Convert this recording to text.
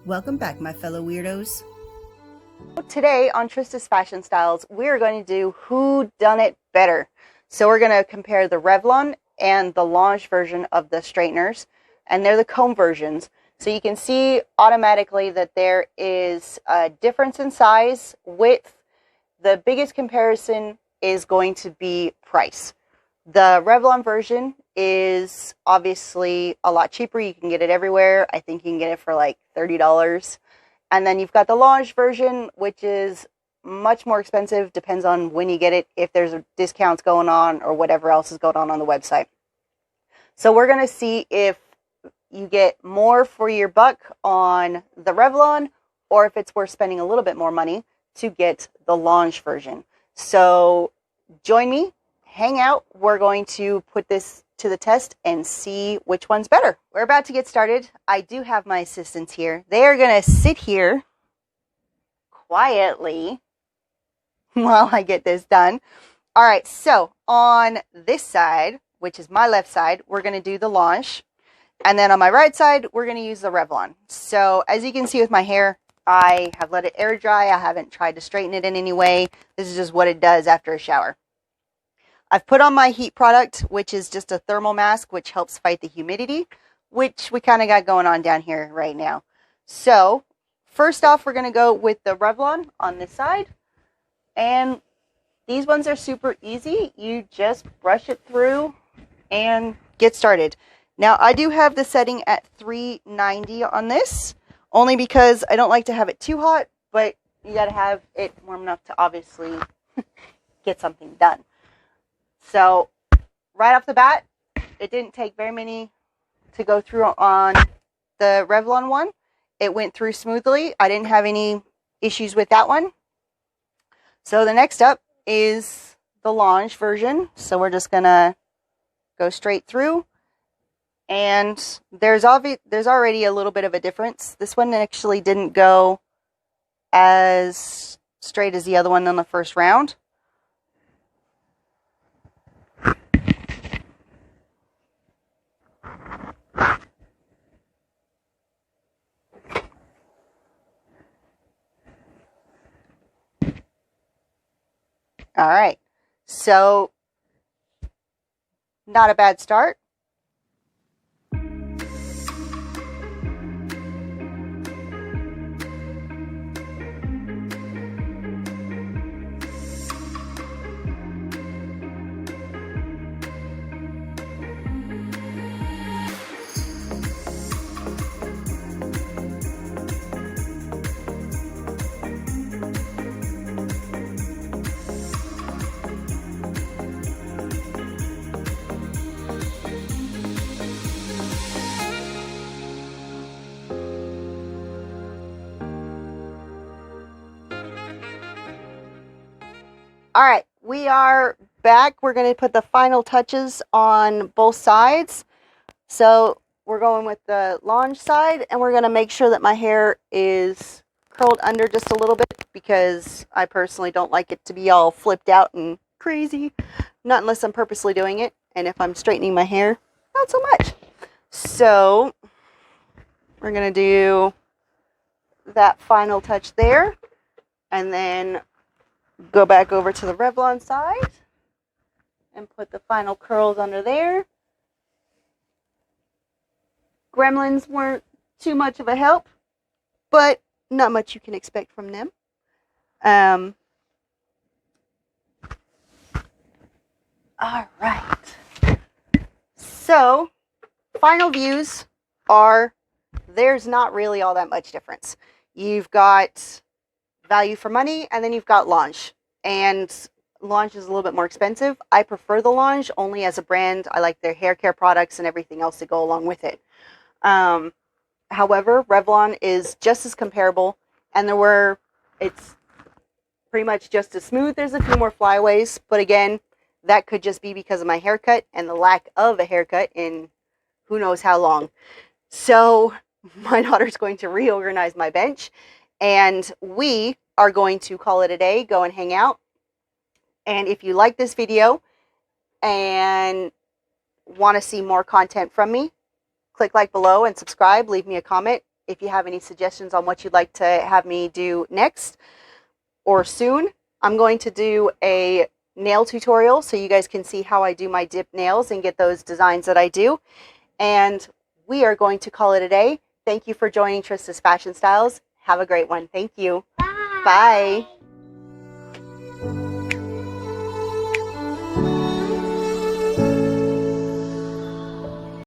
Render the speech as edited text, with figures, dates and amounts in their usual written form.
Welcome back, my fellow weirdos. Today on Trista's Fashion Styles, we're going to do Who Done It Better. So we're going to compare the Revlon and the L'ange version of the straighteners, and they're the comb versions. So you can see automatically that there is a difference in size, width. The biggest comparison is going to be price. The Revlon version is obviously a lot cheaper. You can get it everywhere. I think you can get it for like $30. And then you've got the L'ange version, which is much more expensive. Depends on when you get it, if there's discounts going on or whatever else is going on the website. So we're going to see if you get more for your buck on the Revlon, or if it's worth spending a little bit more money to get the L'ange version. So join me, hang out. We're going to put this to the test and see which one's better. We're about to get started. I do have my assistants here. They are going to sit here quietly while I get this done. All right, so on this side, which is my left side, we're going to do the L'ange. And then on my right side, we're going to use the Revlon. So as you can see with my hair, I have let it air dry. I haven't tried to straighten it in any way. This is just what it does after a shower. I've put on my heat product, which is just a thermal mask, which helps fight the humidity, which we kind of got going on down here right now. So first off, we're going to go with the Revlon on this side. And these ones are super easy. You just brush it through and get started. Now, I do have the setting at 390 on this, only because I don't like to have it too hot, but you got to have it warm enough to obviously get something done. So right off the bat, it didn't take very many to go through on the Revlon one. It went through smoothly. I didn't have any issues with that one. So the next up is the L'ange version. So we're just going to go straight through. And there's already a little bit of a difference. This one actually didn't go as straight as the other one in the first round. All right, so not a bad start. All right, we are back. We're going to put the final touches on both sides. So we're going with the L'ange side, and we're going to make sure that my hair is curled under just a little bit, because I personally don't like it to be all flipped out and crazy. Not unless I'm purposely doing it. And if I'm straightening my hair, not so much. So we're going to do that final touch there. And then go back over to the Revlon side and put the final curls under there. Gremlins weren't too much of a help, but not much you can expect from them. All right. So, final views are, there's not really all that much difference. You've got value for money, and then you've got L'ange. And L'ange is a little bit more expensive. I prefer the L'ange only as a brand. I like their hair care products and everything else that go along with it. However, Revlon is just as comparable, and it's pretty much just as smooth. There's a few more flyaways, but again, that could just be because of my haircut and the lack of a haircut in who knows how long. So my daughter's going to reorganize my bench, and we are going to call it a day, go and hang out. And if you like this video and want to see more content from me, click like below and subscribe, leave me a comment, if you have any suggestions on what you'd like to have me do next or soon. I'm going to do a nail tutorial so you guys can see how I do my dip nails and get those designs that I do. And we are going to call it a day. Thank you for joining Trista's Fashion Styles. Have a great one. Thank you. Bye. Bye.